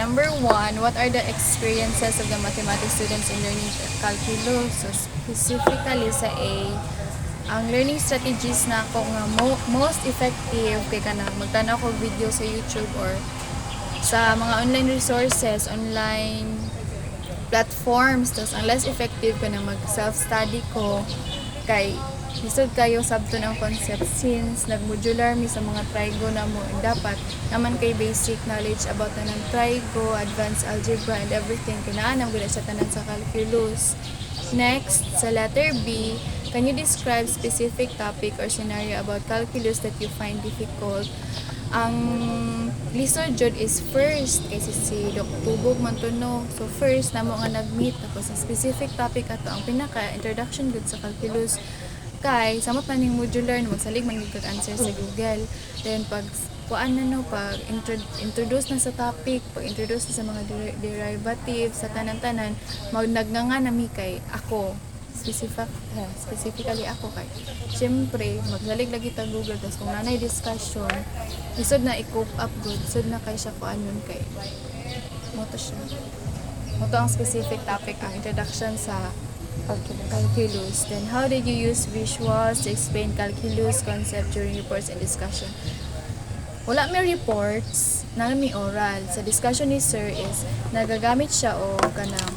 number 1, what are the experiences of the mathematics students in learning calculus? So, specifically sa A, ang learning strategies na ako nga most effective kay kanang magtanaw ko video sa YouTube or sa mga online resources, online platforms. Tapos ang less effective ka na mag self-study ko kay lisod kayo sabto ng concept since nag-modular mi sa mga trigo na mo dapat naman kay basic knowledge about na ng trigo, advanced algebra and everything kinaanam gud sa tanan sa calculus. Next, sa letter B, can you describe specific topic or scenario about calculus that you find difficult? Ang lisod jud is first kasi si Dr. Tubog Mantuno. So first namo nga nag-meet tapos sa specific topic ato ang pinaka introduction gud sa calculus kay samot man ning modular na magsalig man gud answer sa Google. Then pag kuan na no pag introduce na sa topic, pag introduce na sa mga derivatives sa tanan-tanan, magnagnanga na mi kay ako specifically ako kay syempre magsalig lagi ta Google tas kung nanay discussion isod na i-cope up good isod na kay siya kuanon kay mo to siya mo to ang specific topic ang introduction sa calculus. Then, how did you use visuals to explain calculus concept during reports and discussion? Wala may reports, na may oral. Sa discussion ni Sir is, nagagamit siya o kanang,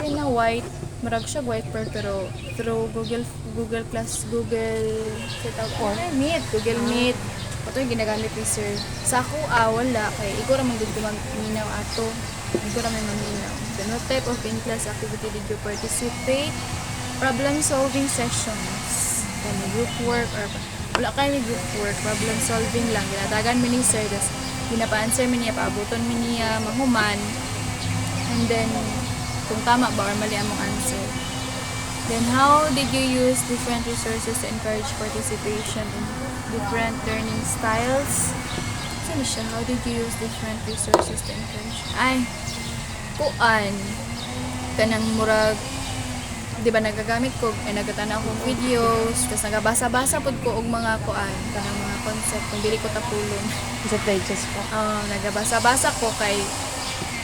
na white, marag siya whiteboard pero through Google Class, Google Meet. Ito yung ginagamit ni Sir. Sa ako, wala. Kaya ikaw naman doon kumaminaw ato. Ikaw naman maminaw. Then, what type of in-class activity did you participate? Problem-solving sessions. Then, group work or wala kayo may group work. Problem-solving lang. Ginatagan mo ni Sir. Tapos, pinapa-answer mo niya, paabuton mo niya, mahuman. And then, kung tama ba or mali among answer. Then, how did you use different resources to encourage participation in different learning styles? Saan siya? How did you use different resources to encourage? Kuan. Kanang murag, di ba nagagamit ko, nagatanaw kong videos, tapos nagabasa-basa po ko og mga kuan, kanang mga concept, kung dili ko tapulon. Sa digest po. Nagabasa-basa ko kay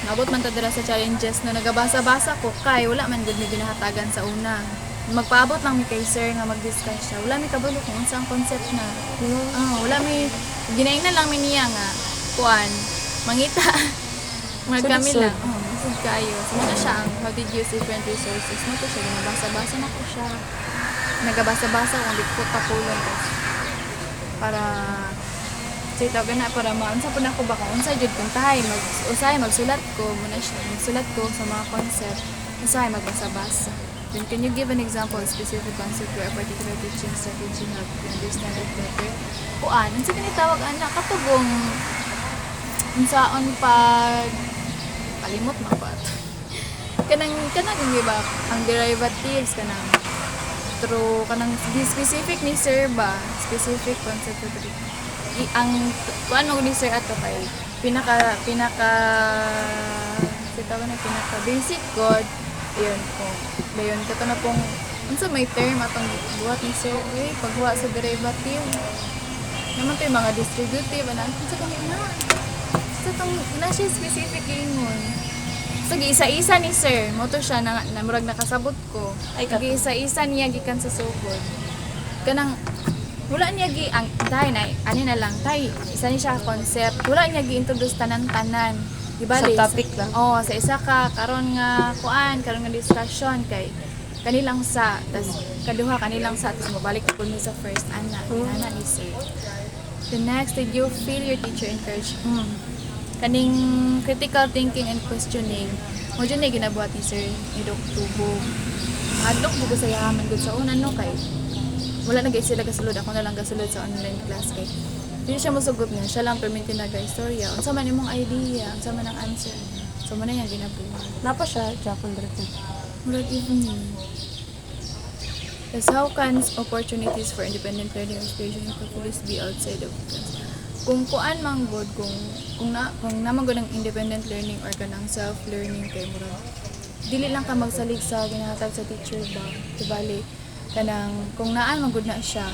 nabot man ta dira sa challenges na nagabasa-basa ko kay wala man gud mi ginahatagan sa una. Magpaabot lang mi kay sir nga mag-discuss siya. Wala mi kabalo kung unsa ang concept na. Wala mi ginaingnan lang mi niya nga kuan mangita. Magkami lang. Masud kayo. So mo siya ang how did you use different resources. Mo to siya ginabasa-basa na ko siya. Nagabasa-basa kung di ko tapulon para sa na para maunsa po na ko ba kung unsa jud kung tahay magsulat ko muna siya magsulat ko sa mga concept usahay magbasa-basa. Then can you give an example of specific concept where a particular teaching strategy helped you understand it better? Kuan unsa kini tawag ana katugong unsaon pag kalimot mabat kanang di ba ang derivatives kanang through kanang specific ni sir ba specific concept ang kuan mo ni sir ato kay pinaka basic god yun po dayon kato na pong unsa may term atong buhat ni sir paghuwa sa derivative naman to yung mga distributive unsa kani na sa tong na siya specific ingon so giisa-isa ni sir mo to siya na murag nakasabot ko ay giisa-isa niya gikan sa sugod kanang wala niya gi ang tay na ani na lang tay isa ni siya concept wala niya gi-introduce tanan-tanan di ba sa topic lang sa isa ka karon nga discussion kay kanilang sa tas kaduha kanilang sa tas mabalik ko ni sa first ana ni sir. The next, did you feel your teacher encouraged kaning critical thinking and questioning mo dyan na ginabuhat ni sir ni Dr. Tubog adlok bugo sa yaman gud sa una no kay wala na guys sila gasulod ako na lang gasulod sa online class kay hindi siya masugot niya siya lang perminti na guys storya unsa man imong idea unsa man ang answer so mo na yan ginabuhat napa siya Japon direct murag evening. Thus, how can opportunities for independent learning and inspiration in calculus be outside of class? Kung kuan man god kung naman god ang independent learning or kanang self learning kay murag dili lang ka magsalig sa ginahatag sa teacher ba tibali kanang kung naan man gud na siya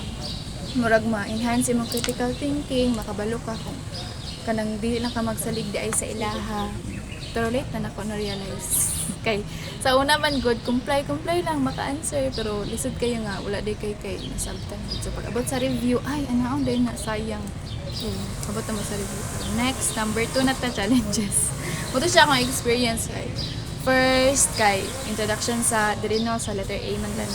murag ma-enhance imong critical thinking makabalo ka kung kanang dili lang ka magsalig di ay sa ilaha. Pero late na nako na realize. Kay sa una man good comply lang maka-answer pero lisod kayo nga wala day kay nasabtan. So pag abot sa review ay ano day na sayang. Abot na mo sa review. Next, number 2 na ta challenges. Muto siya akong experience kay first kay introduction sa diri no sa letter A man lang.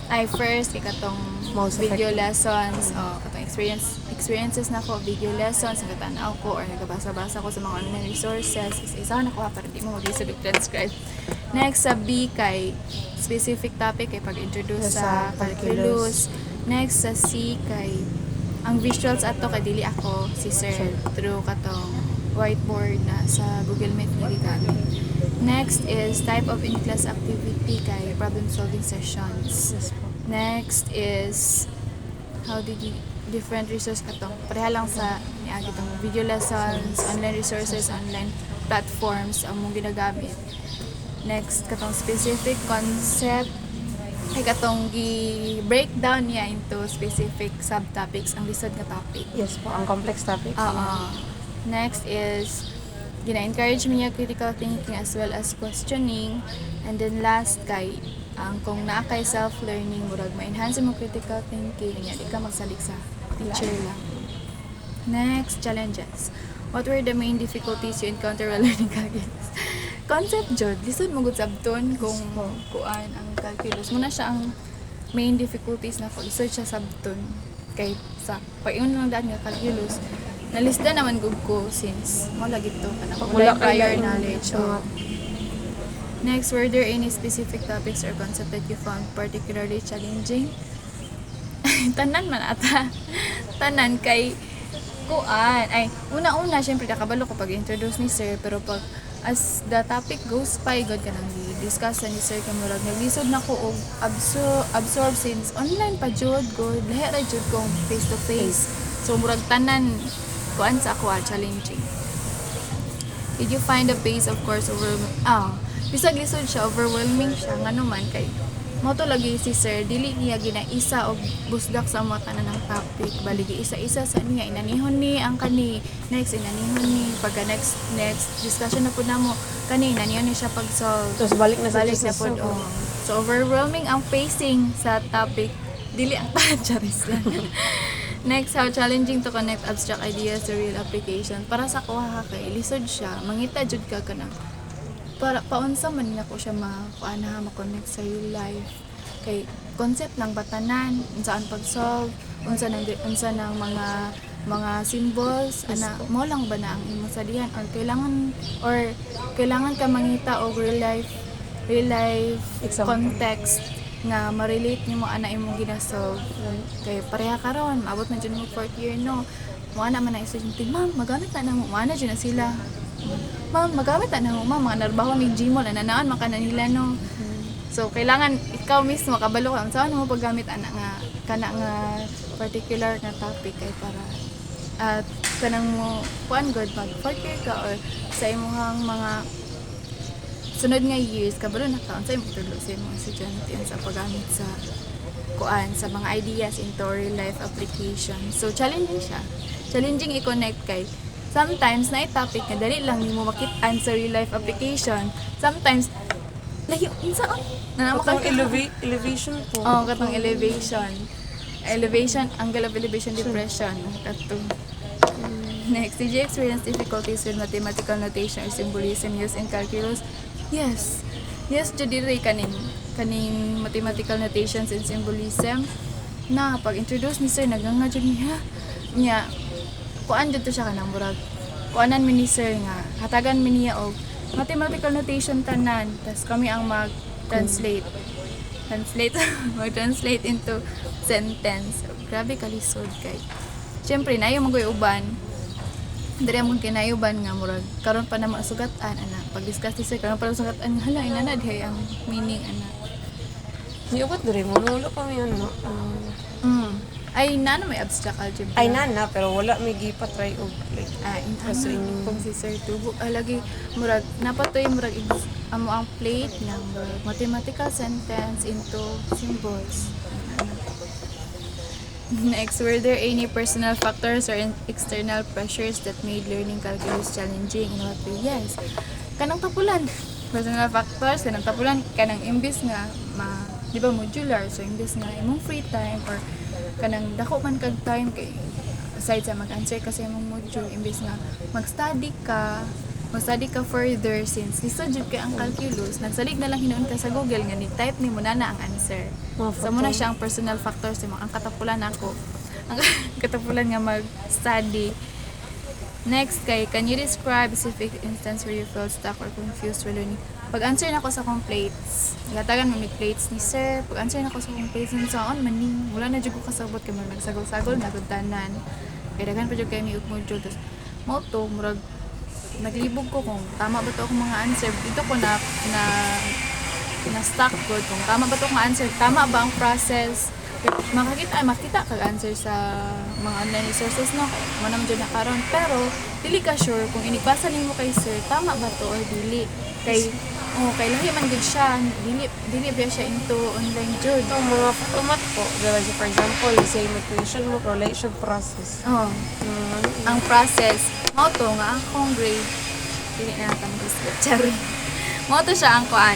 Ay first kay katong Most video effective. lessons katong experiences na ko video lessons nagtanaw ko or nagabasa-basa ko sa mga online resources isa na ko para di mo mag-lisod og transcribe. Next sa B kay specific topic kay pag-introduce sa calculus. Next sa C kay ang visuals ato kay dili ako si sir through katong whiteboard na sa Google Meet ni gamit. Next is type of in-class activity kay problem solving sessions. Yes po. Next is how did you different resource katong pareha lang sa niagi tong video lessons, online resources, online platforms ang mong ginagamit. Next katong specific concept ay katong gi-breakdown niya into specific subtopics ang lisod nga topic. Yes po, ang complex topic. Next is gina-encourage niya critical thinking as well as questioning. And then last kay ang kung naa kay self-learning murag ma-enhance mo critical thinking nya di ka magsalig sa teacher lang. Next, challenges. What were the main difficulties you encounter while learning calculus? Concept jud, lisod mo gud sabton kung kuan ang calculus. Muna siya ang main difficulties na ko. Lisod siya sabton kay sa pag-iyon lang daan nga calculus. Nalista naman gud ko since mo lagi to kana wala prior knowledge. Next, were there any specific topics or concept that you found particularly challenging? Tanan man ata. Tanan kay kuan. Ay, una-una syempre nakabalo ko pag-introduce ni sir pero pag as the topic goes by god kanang discuss ni sir kay murag naglisod na ko og absorb since online pa jud god lahi ra jud kong face to face. So murag tanan kuan sa ako challenging. Did you find the pace of course overwhelming? Bisag lisod siya, overwhelming siya ngano man kay mo to lagi si sir dili niya ginaisa og busdak sa mga tanan ng topic baligi isa-isa sa niya inanihon ni ang kani next inanihon ni pagka next discussion na pud namo kani inanihon ni siya pag solve Tapos balik na sa pud so overwhelming ang pacing sa topic dili ang charis lang. Next, how challenging to connect abstract ideas to real application. Para sa kuha kay lisod siya, mangita jud ka kanang para paunsa man nako siya makuana ma-connect sa real life. Kay concept lang batanan, unsaan pag-solve, unsa nang mga symbols, ana mo lang ba na ang imong sadihan or kailangan ka mangita og real life Example. context nga ma-relate nimo ana imong ginasolve. Kay pareha karon maabot na jud mo 4th year no. Mo ana man ang estudyante, ma'am, magamit na namo. Mo ana jud na sila. Ma'am, magamit na namo, ma'am, mga narbaho ni Gmall nanaan man kana nila no. So kailangan ikaw mismo kabalo ka unsa mo paggamit ana nga kana nga particular nga topic kay para at kanang mo kuan god mag 4th year ka or sa imong mga sunod nga years kabalo na ka unsay mo tudlo sa imong estudyante sa paggamit sa kuan sa mga ideas into real life application. So challenging siya. Challenging i-connect kay sometimes na topic nga dali lang nimo makit-an sa real life application. Sometimes lahi unsa na Katong elevation po. katong elevation angle of elevation depression kato. Next, did you experience difficulties with mathematical notation or symbolism used in calculus? Yes, jud diri kaning mathematical notations and symbolism na pag introduce ni sir naganga jud niya kuan jud to siya kanang murag kuanan mi ni sir nga hatagan mi niya og mathematical notation tanan tas kami ang mag-translate mag-translate into sentence. So, grabe kalisod kay syempre na yung magoy uban diri among kinayuban nga murag karon pa na masugatan ana pag-discuss ni sir karon pa sugatan hala inana dihay ang meaning ana. Niubat diri mo nulo kami ano. Ay nana may abstract algebra. Ay nana pero wala may gipa-try og like Kaso kung si Sir Tubo, lagi murag napatoy murag amo ang plate ng mathematical sentence into symbols. Next, were there any personal factors or external pressures that made learning calculus challenging? In what way? Yes. Kanang tapulan. Personal factors, kanang tapulan, kanang imbis nga, di ba modular, so imbis nga imong free time or kanang dako man kag time kay aside sa mag-answer kasi imong module, imbis nga mag-study ka further since lisod jud kay ang calculus, nagsalig na lang hinuon ka sa Google nga ni-type nimo na ang answer. So muna siya ang personal factors nimo, ang katapulan nako. Ang katapulan nga mag-study. Next kay, can you describe specific instance where you felt stuck or confused while learning? Pag-answer na ko sa complaints, gatagan mo may plates ni sir. Pag-answer na ko sa complaints ni saan maning wala na jud ko kasabot kay mag nagsagol-sagol na gudtanan. Kay daghan pa jud kay mi module tas mo to murag naglibog ko kung tama ba to akong mga answer. Dito ko na stuck ko kung tama ba to akong answer, tama ba ang process. Makita kag answer sa mga online resources no, mo naman dyan nakaroon, pero dili ka sure kung inibasa nimo kay sir tama ba to or dili kay lahi man gud siya, dili ba siya into online jud. Ito, mga patumat po. Diba, for example, same equation mo, relation process. Ang process mo to nga akong grade dili na natin discuss mo to siya ang kuan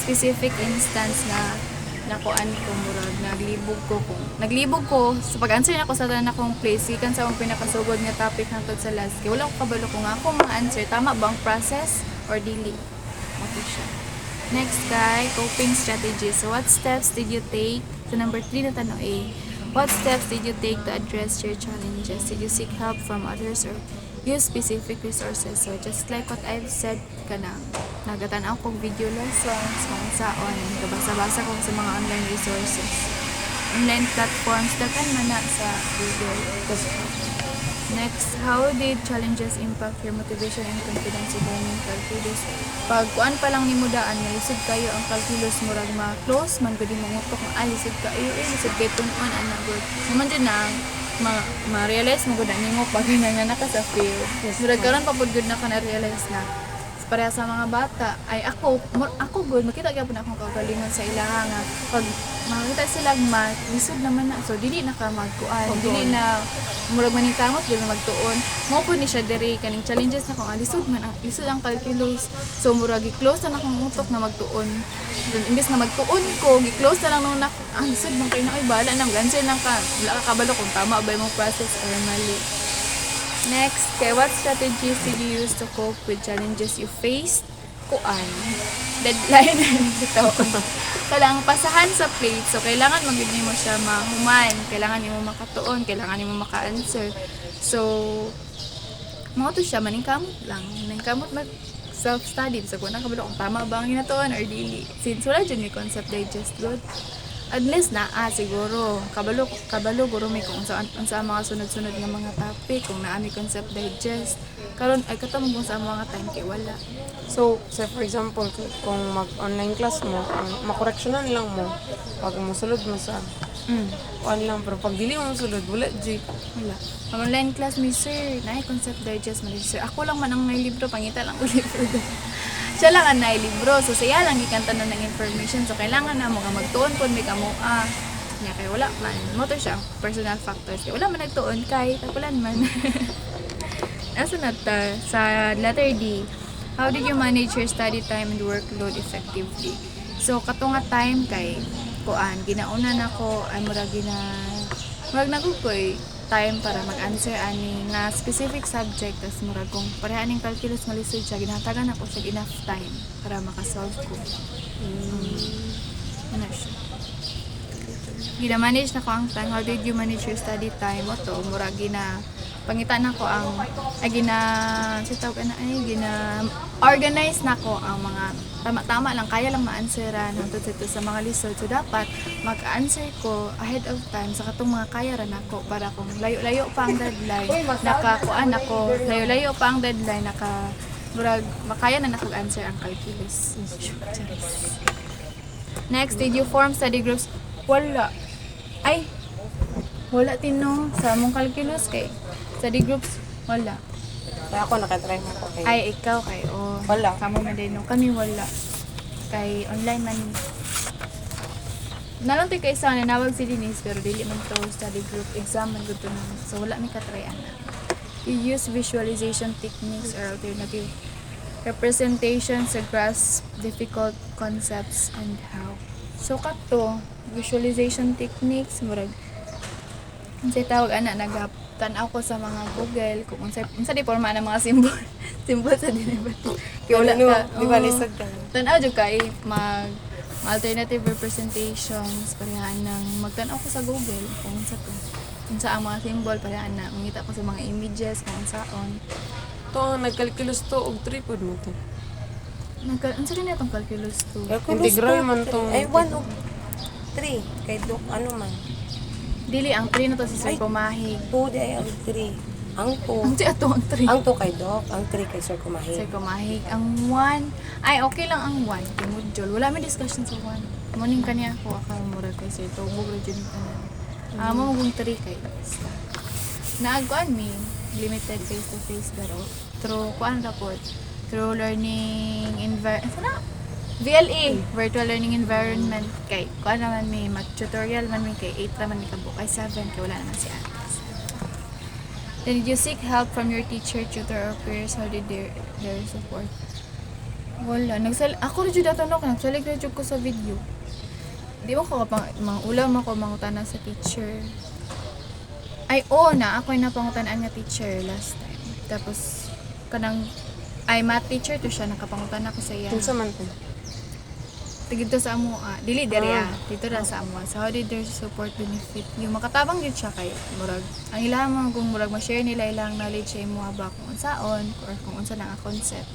specific instance na nakuan ko murag naglibog ko sa pag-answer nako sa tanan akong place gikan sa akong pinakasugod nga topic hangtod sa last kay wala ko kabalo kung nga akong ma-answer tama ba ang process or dili. Okay siya. Next guy, coping strategies. So what steps did you take? So number 3 na tanong A. What steps did you take to address your challenges? Did you seek help from others or use specific resources? So just like what I've said kanang nagatanaw kong video lessons kung saon kabasa-basa ko sa mga online resources, online platforms dakan man na sa Google. Next, how did challenges impact your motivation and confidence in learning calculus? Pag kuan pa lang nimo daan nga lisod kayo ang calculus murag ma-close man gud mo ngutok nga lisod kayo lisod kay tun-on ana good. Naman din na ma-realize mo gud nimo pag nga naka sa field. Murag karon pa pud gud na ka na-realize na pareha sa mga bata ay ako good makita gyapon akong kagalingon sa ilaha nga pag makita sila math lisod naman na so dili na ka magkuan dili na murag maning kamot dili na magtuon mo po ni siya diri kaning challenges na ko lisod ang calculus so murag gi-close na akong utok na magtuon imbes na magtuon ko gi-close na lang nung lisod man kay na ay bala na mag-answer lang ka wala ka kabalo kung tama ba imong process or mali. Next, kay what strategies did you use to cope with challenges you faced? Kuan. Deadline. Ito. Kailangan pasahan sa plate. So, kailangan mag-yun mo siya mahuman. Kailangan mo makatuon. Kailangan mo maka-answer. So, mga to siya, maningkamot lang. Maningkamot mag-self-study. So, kung nakabalo kung tama ba ang ginatuon or dili. Since wala dyan may concept digest good. Unless na siguro kabalo guro may kung saan mga sunod-sunod nga mga topic kung naa may concept digest karon ay katong kung sa mga time kay wala. So, say for example, kung mag-online class mo, makoreksyonan lang mo pag musulod mo sa lang, pero pag dili mo musulod, wala. Ang online class mi sir, naay concept digest man sir. Ako lang man ang may libro, pangita lang ko libro. Siya lang ang nailibro. So, siya lang gikanta na ng information. So, kailangan na mo nga magtuon po may kamo. Niya kay wala man. Mo to siya, personal factors. Kaya wala man nagtuon kay tapulan man. Asa na ta? Sa letter D, how did you manage your study time and workload effectively? So, kato nga time kay kuan, ginauna na ko, ay murag nagukoy time para mag-answer ani nga specific subject tas murag kung pareha ning calculus nga lisod siya ginahatagan ako siya enough time para makasolve ko. Ano siya? Gina-manage na ko ang time. How did you manage your study time? Oto, murag pangitan na ko ang organize na ko ang mga tama-tama lang kaya lang ma-answeran hangtod sa mga lisod. So dapat mag-answer ko ahead of time sa katong mga kaya ra nako para kung layo-layo pa ang deadline nakakuan ako layo-layo pa ang deadline murag makaya na nakag-answer ang calculus. Next, did you form study groups? Wala tino sa among calculus kay study groups wala. Kaya ako nakatry mo ko kay. Ay, ikaw kay Wala. Kamo man din no. Kami wala. Kay online man. Nalong kay isa na nawag si Denise pero dili man to study group exam man gud to na. So wala mi ka-try ana. You use visualization techniques or alternative representations to grasp difficult concepts and how. So kato visualization techniques murag unsay tawag ana nagatan-aw ko sa mga Google kung unsa di porma ng mga symbol symbol sa derivative. Kaya wala ka, Di ba lisod ka? tan-aw jud kay alternative representations parehaan ng magtan-aw ko sa Google kung unsa ang mga symbol parehaan na mangita ko sa mga images kung unsaon. To ang nagkalkulus to og tripod mo to. Unsa din itong calculus to? Integral man tong Ay, 1 o 3. Kay Dok, ano man. Dili ang 3 na to si Sir Ay. Kumahig. 2 di ay ang 3. Ang 2. Ang ato ang 3. Ang 2 kay Dok, ang 3 kay Sir Sir Kumahig. Kumahig. Ang 1, ay okay lang ang 1. Kay module. Wala may discussion sa 1. Morning kaniya ako akamura kay Sir Tugbo graduate ka na. Mo magong 3 kay basta. Naagkuan mi limited face to face pero through kuan ra pod through learning VLE virtual learning environment kay kuan naman mi mag tutorial man mi kay 8 naman mi kabuk kay 7 kay wala naman si Anas. Then did you seek help from your teacher, tutor or peers? How did their support? Wala. Ako rin dyan natanong, nagsalig na dyan ko sa video. Di mo ko mga ulam ako mangutanan sa teacher. Ay, oo na. Ako yung napangutanaan nga teacher last time. Tapos, math teacher to siya. Nakapangutan ako sa iya. unsa man to? Tigid to sa amo. Dili, dali dito na sa amo. So, how did their support benefit you? Makatabang yun siya kay murag. Ang ilang mga kung murag ma-share nila ilang knowledge sa imo ba kung unsaon or kung unsa na ang concept.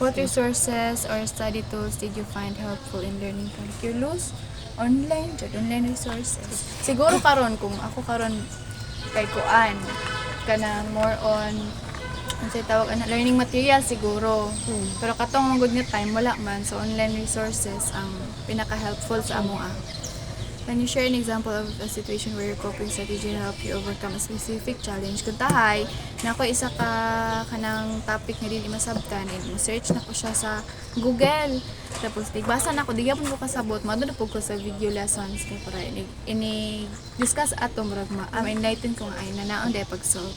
What resources or study tools did you find helpful in learning calculus? Online resources. Siguro karon kung ako karon kay kuan kana more on unsay tawag ana learning material siguro. Pero katong good nga time wala man so online resources ang pinaka-helpful sa amo. Can you share an example of a situation where your coping strategy helped you overcome a specific challenge? Kung tahay, na ako isa kanang topic nga dili masabtan and search na ko siya sa Google. Tapos tigbasa na ako, di gyapon ko kasabot, madto po ko sa video lessons kay para ini discuss ato murag enlighten ko nga ay nanaon day pag-solve.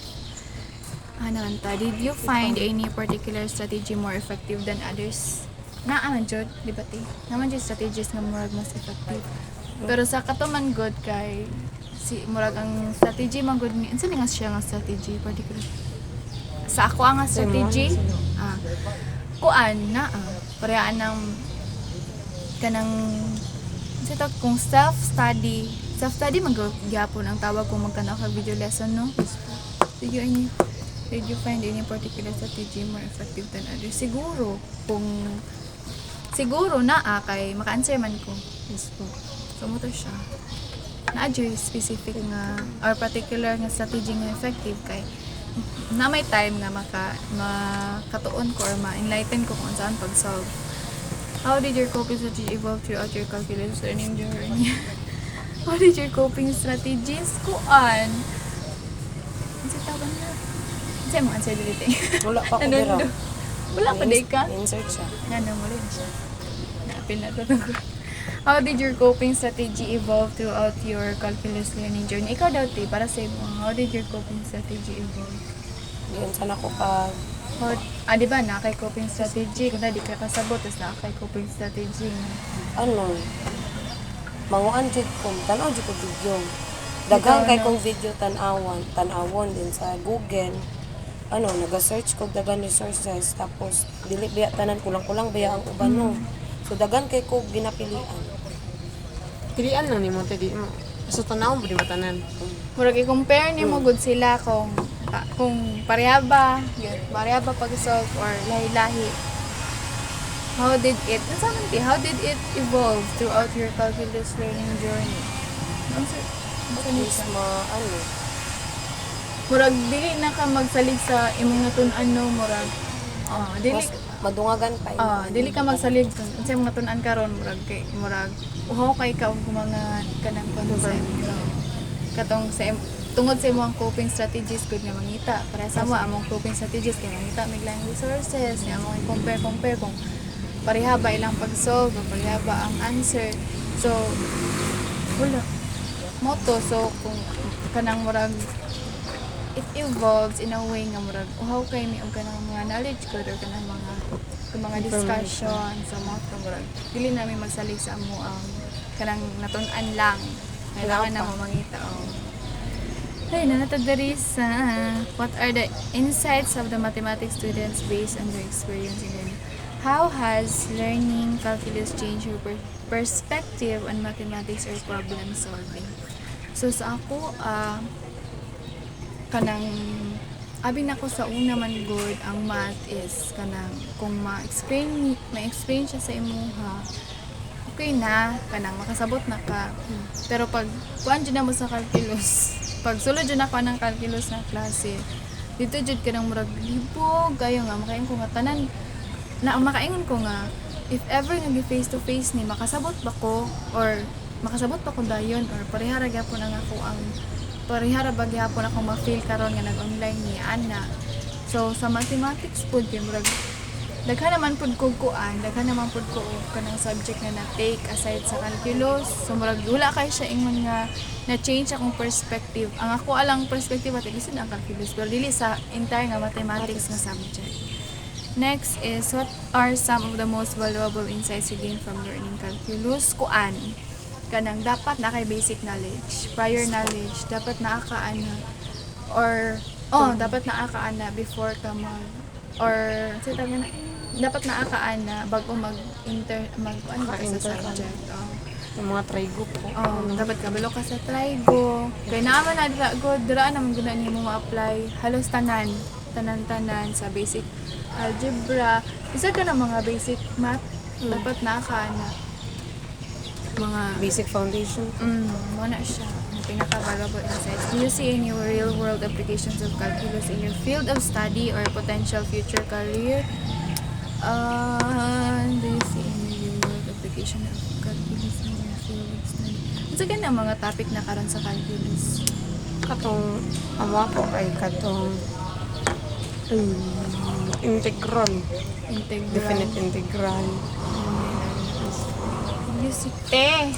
Ano ta? Did you find any particular strategy more effective than others? Naaman jud, di ba ti? Naman jud strategies nga murag mas effective. Pero sa katuman good kay si murag ang strategy man good ni unsa nga siya nga strategy particular sa ako ang strategy kuan na parehas ng kanang unsa ta kung self study man gyapon ang tawag kung magkanaw ka video lesson no. Did you find any particular strategy more effective than others? Siguro na kay maka-answer man ko. Yes po. So, mo to siya. Na-adjust specific nga or particular nga strategy nga effective kay na may time nga makatuon ko or ma-enlighten ko kung saan pag-solve. How did your coping strategy evolve throughout your calculus learning journey? How did your coping strategies kuan? Ano tawag na? Ano mo answer dito? Wala pa ko dira. Wala pa day ka? Insert siya. Nga mo rin siya. Napil na to. How did your coping strategy evolve throughout your calculus learning journey? Ikaw daw, T, para sa mo, how did your coping strategy evolve? Yun, sana ko ka... Di ba, na kay coping strategy, kung di ka kasabot, tapos na kay coping strategy. Ano? Manguan jud ko. Tanaw jud ko video. Daghang kay kong video tanawon din sa Google. Ano, naga-search ko daghang resources. Tapos, dili biya tanan kulang-kulang biya ang uban no. So, daghan kay ko ginapilian. Pilian lang nimo te di mo. So tanawon pud matanan. Murag i-compare ni mo good sila kung pareha ba pag-solve or lahi-lahi. How did it evolve throughout your calculus learning journey? Is ano, Murag dili na ka magsalig sa imong natun-an no murag. Dili mas madungagan pa yun. dili ka magsalig kun unsa imong natun-an karon murag uhaw kay ka og mga kanang concept. Katong sa tungod sa imong coping strategies good nga mangita para sa mo among coping strategies kay mangita mig lang resources nga among compare kung pareha ba ilang pag-solve o pareha ba ang answer So, wala. Moto, so kung kanang murag it evolves in a way nga murag uhaw kay mi og kanang mga knowledge ko or kanang mga discussion sa moto murag dili namin magsalig sa amo ang kanang natun-an lang kailangan na mo mangita Hey, nanatag diri sa what are the insights of the mathematics students based on their experience in learning? How has learning calculus changed your perspective on mathematics or problem solving? So sa ako, kanang abi nako sa una man good ang math is kanang kung ma-explain siya sa imuha okay na kanang makasabot na ka pero pag kuan jud na mo sa calculus pag sulod jud na ko ng calculus na klase dito jud ka nang murag libog kayo nga makaingon ko nga tanan na makaingon ko nga if ever nga face to face ni makasabot ba ko or makasabot pa ko dayon or parehara gyapon ang ako ang parehara ba gyapon ako ma-feel karon nga nag-online ni ana so sa mathematics pud kay murag daghan naman pud ko kuan daghan naman pud ko kanang subject na na-take aside sa calculus so murag wala kay siya ingon nga na-change akong perspective ang ako alang perspective at least ang calculus pero dili sa entire nga mathematics nga subject. Next is what are some of the most valuable insights you gain from learning calculus? Kuan kanang dapat na kay basic knowledge, prior knowledge, dapat naakaana or dapat naakaana before ka or dapat naakaana bago mag ano ka sa subject. Yung mga trigo po. Dapat kabalo ka sa trigo. Kay naman na dira naman guna nimo ma-apply halos tanan sa basic algebra. Isa ka na mga basic math, dapat naakaana mga Basic foundation. Muna siya. Ang pinaka-valuable insights. Do you see any real-world applications of calculus in your field of study or potential future career? Do you see any real-world application of calculus in your field of study? Ano sa ganang mga topic na karon sa calculus? Katong, ama po kay katong integral. Definite integral. Te!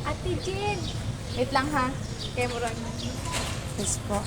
Ate Jen! Wait lang ha. Kaya murag. Yes po.